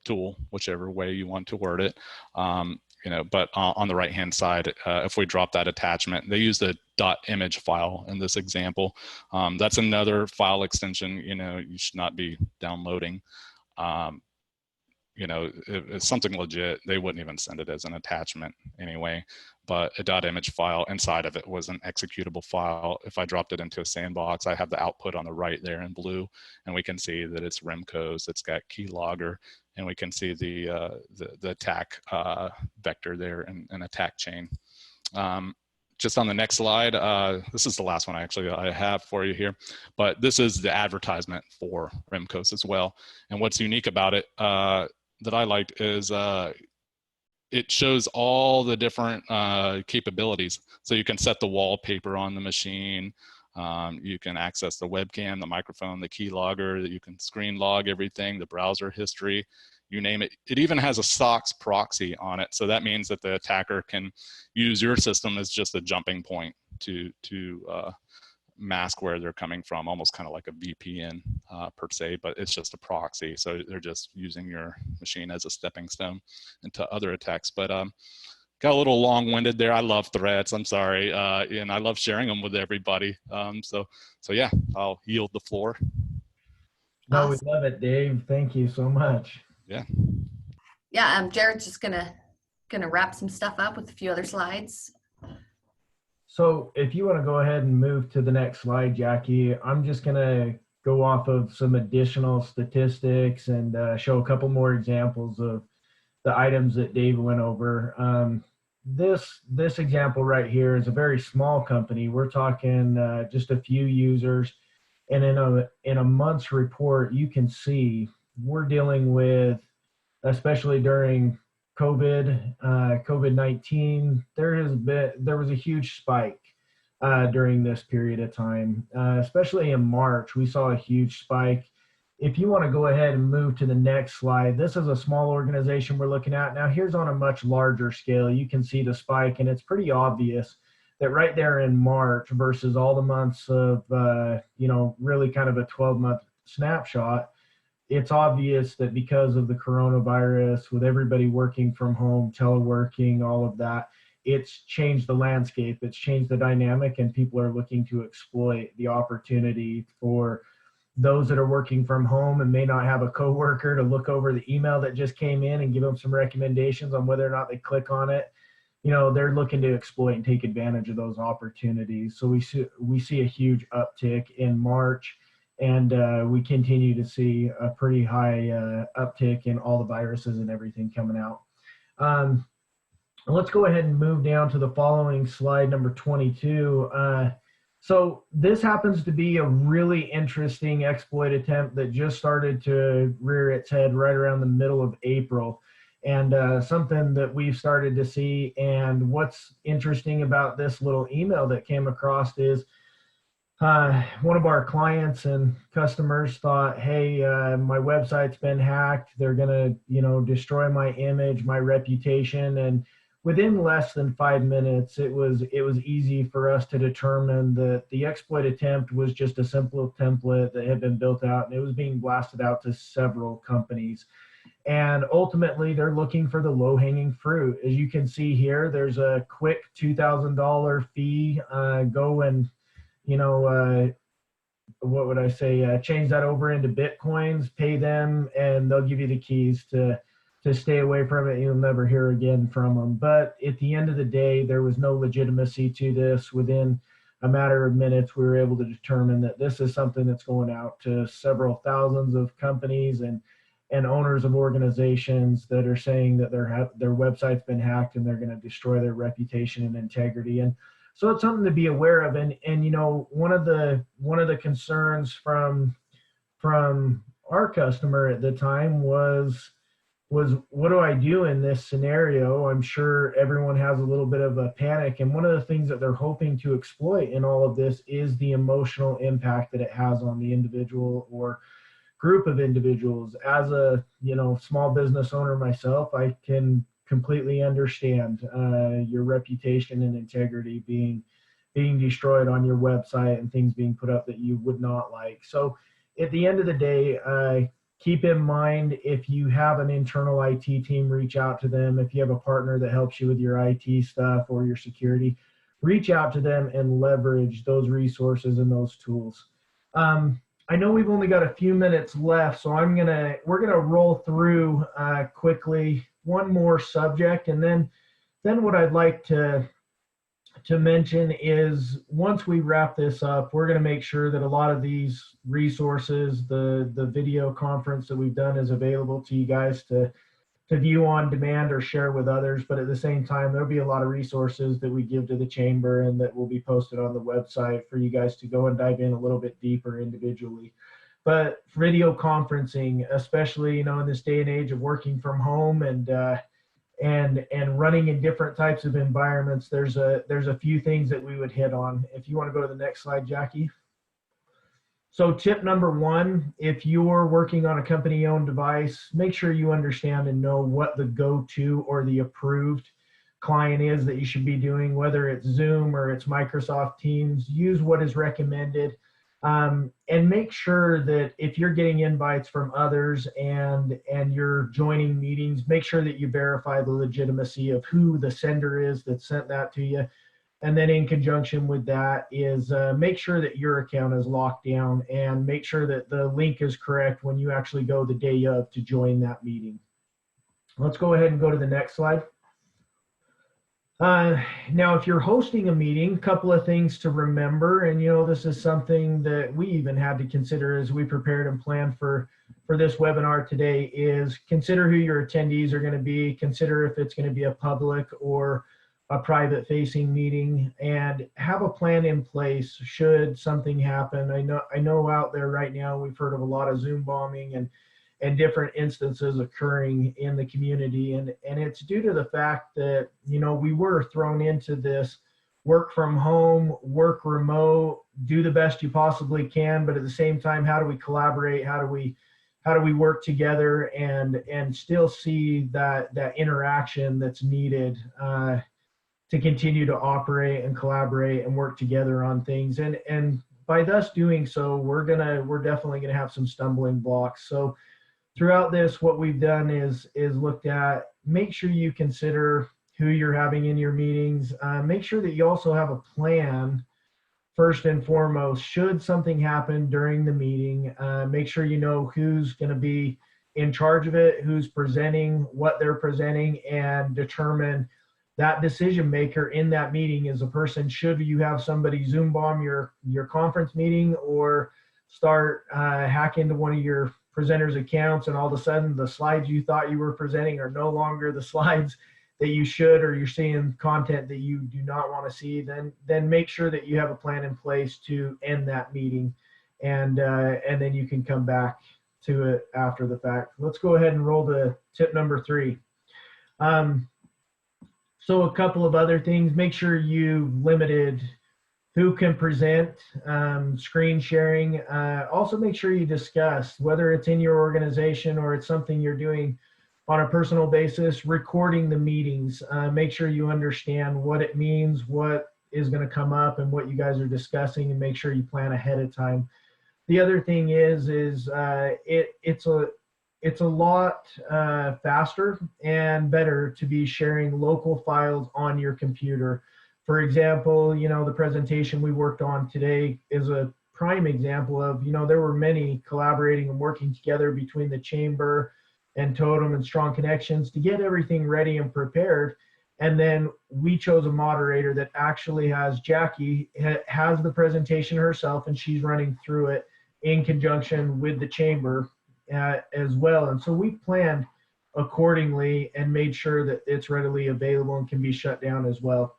tool, whichever way you want to word it. You know, but on the right hand side, if we drop that attachment, they use the .image file in this example. That's another file extension, you know, you should not be downloading. You know, if it's something legit, they wouldn't even send it as an attachment anyway. But a .image file inside of it was an executable file. If I dropped it into a sandbox, I have the output on the right there in blue, and we can see that it's Remcos. It's got keylogger, and we can see the attack vector there and attack chain. Just on the next slide, this is the last one I have for you here, but this is the advertisement for Remcos as well. And what's unique about it that I liked is it shows all the different capabilities. So you can set the wallpaper on the machine. You can access the webcam, the microphone, the keylogger, you can screen log everything, the browser history, you name it. It even has a SOX proxy on it. So that means that the attacker can use your system as just a jumping point to mask where they're coming from, almost kind of like a VPN per se, but it's just a proxy. So they're just using your machine as a stepping stone into other attacks. But got a little long-winded there. I love threats, I'm sorry. And I love sharing them with everybody. So yeah, I'll yield the floor. No, awesome. we love it, Dave. Thank you so much. Yeah. Yeah, Jared's just gonna wrap some stuff up with a few other slides. So if you want to go ahead and move to the next slide, Jackie, I'm just going to go off of some additional statistics and show a couple more examples of the items that Dave went over. This example right here is a very small company. We're talking just a few users. And in a month's report, you can see we're dealing with, especially during COVID-19, there was a huge spike during this period of time, especially in March. We saw a huge spike. If you want to go ahead and move to the next slide, this is a small organization we're looking at. Now here's on a much larger scale. You can see the spike, and it's pretty obvious that right there in March versus all the months of, you know, really kind of a 12-month snapshot, it's obvious that because of the coronavirus, with everybody working from home, teleworking, all of that, it's changed the landscape, it's changed the dynamic, and people are looking to exploit the opportunity for those that are working from home and may not have a coworker to look over the email that just came in and give them some recommendations on whether or not they click on it. You know, they're looking to exploit and take advantage of those opportunities. So we see a huge uptick in March, and we continue to see a pretty high uptick in all the viruses and everything coming out. Let's go ahead and move down to the following slide, number 22. So this happens to be a really interesting exploit attempt that just started to rear its head right around the middle of April, and something that we've started to see. And what's interesting about this little email that came across is one of our clients and customers thought, hey, my website's been hacked. They're gonna, you know, destroy my image, my reputation. And within less than 5 minutes, it was easy for us to determine that the exploit attempt was just a simple template that had been built out, and it was being blasted out to several companies. And ultimately, they're looking for the low-hanging fruit. As you can see here, there's a quick $2,000 fee. Go and, you know, what would I say? Change that over into Bitcoins, pay them, and they'll give you the keys to stay away from it. You'll never hear again from them. But at the end of the day, there was no legitimacy to this. Within a matter of minutes, we were able to determine that this is something that's going out to several thousands of companies and owners of organizations that are saying that their website's been hacked and they're going to destroy their reputation and integrity. And so it's something to be aware of. And you know, one of the concerns from our customer at the time was what do I do in this scenario? I'm sure everyone has a little bit of a panic. And one of the things that they're hoping to exploit in all of this is the emotional impact that it has on the individual or group of individuals. As a, you know, small business owner myself, I can completely understand your reputation and integrity being destroyed on your website and things being put up that you would not like. So at the end of the day, keep in mind, if you have an internal IT team, reach out to them. If you have a partner that helps you with your IT stuff or your security, reach out to them and leverage those resources and those tools. I know we've only got a few minutes left, so we're gonna roll through quickly one more subject, and then what I'd like to mention is, once we wrap this up, we're going to make sure that a lot of these resources, the video conference that we've done, is available to you guys to view on demand or share with others. But at the same time, there'll be a lot of resources that we give to the chamber and that will be posted on the website for you guys to go and dive in a little bit deeper individually. But video conferencing, especially, you know, in this day and age of working from home and running in different types of environments, there's a few things that we would hit on. If you want to go to the next slide, Jackie. So tip number one, if you're working on a company-owned device, make sure you understand and know what the go-to or the approved client is that you should be doing, whether it's Zoom or it's Microsoft Teams. Use what is recommended. And make sure that if you're getting invites from others and you're joining meetings, make sure that you verify the legitimacy of who the sender is that sent that to you. And then in conjunction with that is make sure that your account is locked down, and make sure that the link is correct when you actually go the day of to join that meeting. Let's go ahead and go to the next slide. Now, if you're hosting a meeting, a couple of things to remember, and you know, this is something that we even had to consider as we prepared and planned for this webinar today, is consider who your attendees are going to be, consider if it's going to be a public or a private facing meeting, and have a plan in place should something happen. I know out there right now we've heard of a lot of Zoom bombing and different instances occurring in the community, and it's due to the fact that, you know, we were thrown into this work from home, work remote, do the best you possibly can, but at the same time, how do we collaborate? How do we work together and still see that interaction that's needed to continue to operate and collaborate and work together on things? And by thus doing so, we're definitely gonna have some stumbling blocks. So throughout this, what we've done is looked at, make sure you consider who you're having in your meetings. Make sure that you also have a plan first and foremost, should something happen during the meeting, make sure you know who's going to be in charge of it, who's presenting, what they're presenting, and determine that decision maker in that meeting is a person. Should you have somebody Zoom bomb your conference meeting or start hack into one of your presenters' accounts, and all of a sudden the slides you thought you were presenting are no longer the slides that you should, or you're seeing content that you do not want to see, then make sure that you have a plan in place to end that meeting, and then you can come back to it after the fact. Let's go ahead and roll to tip number 3. So a couple of other things: make sure you limited who can present, screen sharing. Also make sure you discuss, whether it's in your organization or it's something you're doing on a personal basis, recording the meetings. Make sure you understand what it means, what is going to come up, and what you guys are discussing, and make sure you plan ahead of time. The other thing is it's a lot faster and better to be sharing local files on your computer. For example, the presentation we worked on today is a prime example of, there were many collaborating and working together between the chamber and Totem and Strong Connections to get everything ready and prepared. And then we chose a moderator that actually has Jackie, has the presentation herself, and she's running through it in conjunction with the chamber as well. And so we planned accordingly and made sure that it's readily available and can be shut down as well.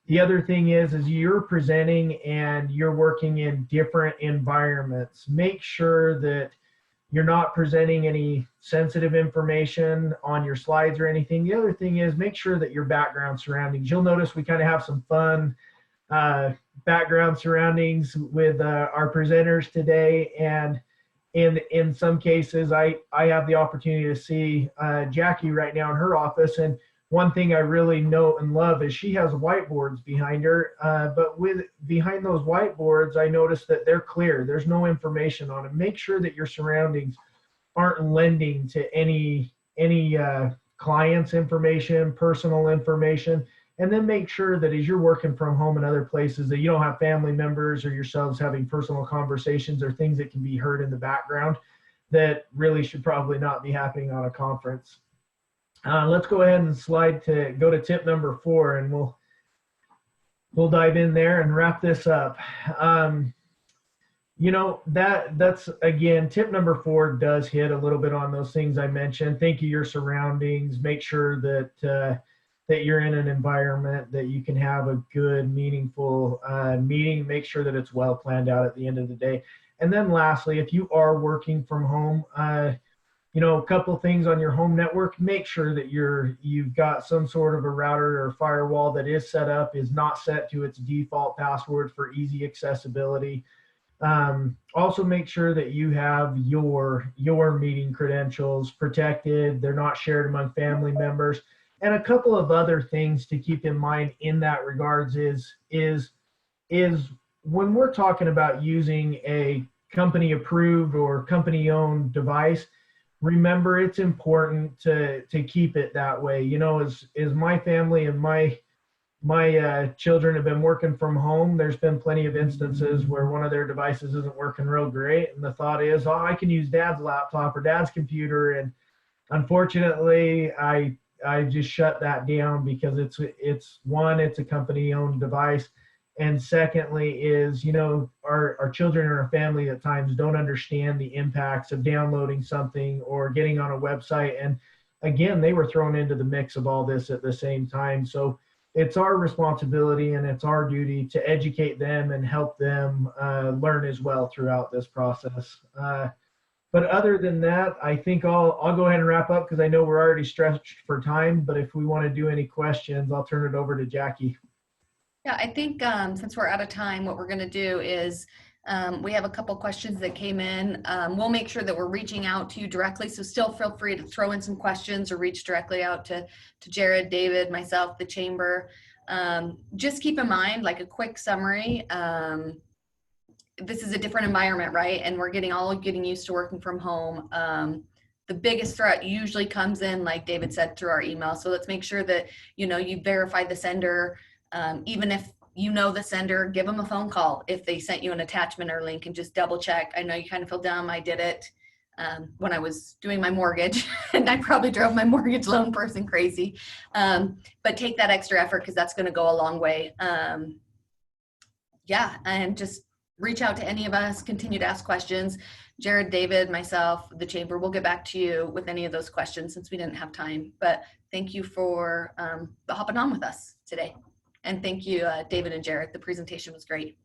The other thing is you're presenting and you're working in different environments. Make sure that you're not presenting any sensitive information on your slides or anything. The other thing is make sure that your background surroundings, you'll notice we kind of have some fun background surroundings with our presenters today. And in some cases, I have the opportunity to see Jackie right now in her office. And one thing I really know and love is she has whiteboards behind her, but behind those whiteboards, I noticed that they're clear. There's no information on them. Make sure that your surroundings aren't lending to any client's information, personal information, and then make sure that as you're working from home and other places that you don't have family members or yourselves having personal conversations or things that can be heard in the background that really should probably not be happening on a conference. Let's go ahead and go to tip number 4, and we'll dive in there and wrap this up. That's again, tip number 4 does hit a little bit on those things I mentioned. Think of your surroundings. Make sure that you're in an environment that you can have a good, meaningful meeting. Make sure that it's well planned out at the end of the day. And then lastly, if you are working from home, a couple things on your home network. Make sure that you've got some sort of a router or firewall that is set up, is not set to its default password for easy accessibility. Also make sure that you have your meeting credentials protected. They're not shared among family members. And a couple of other things to keep in mind in that regards is when we're talking about using a company approved or company owned device, remember it's important to keep it that way. As my family and my children have been working from home, there's been plenty of instances where one of their devices isn't working real great, and the thought is, I can use dad's laptop or dad's computer, and unfortunately I just shut that down because it's a company owned device, and secondly is our children and our family at times don't understand the impacts of downloading something or getting on a website, and again, they were thrown into the mix of all this at the same time. So it's our responsibility and it's our duty to educate them and help them learn as well throughout this process. But other than that, I think I'll go ahead and wrap up because I know we're already stretched for time, but if we want to do any questions, I'll turn it over to Jackie. Yeah, I think since we're out of time, what we're going to do is we have a couple questions that came in. We'll make sure that we're reaching out to you directly, so still feel free to throw in some questions or reach directly out to Jared, David, myself, the chamber. Just keep in mind, like a quick summary, this is a different environment, right? And we're getting used to working from home. The biggest threat usually comes in, like David said, through our email. So let's make sure that you verify the sender. Even if you know the sender, give them a phone call if they sent you an attachment or link, and just double check. I know you kind of feel dumb. I did it when I was doing my mortgage, and I probably drove my mortgage loan person crazy. But take that extra effort, because that's going to go a long way. Yeah, and just reach out to any of us, continue to ask questions. Jared, David, myself, the chamber, will get back to you with any of those questions since we didn't have time. But thank you for hopping on with us today. And thank you, David and Jared. The presentation was great.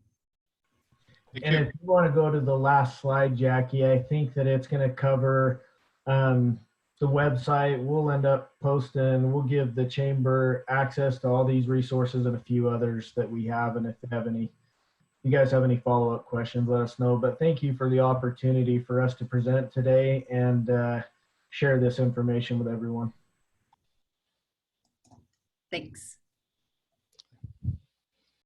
And if you want to go to the last slide, Jackie, I think that it's going to cover the website. We'll end up posting, we'll give the chamber access to all these resources and a few others that we have. And if you guys have any follow-up questions, let us know. But thank you for the opportunity for us to present today and share this information with everyone. Thanks.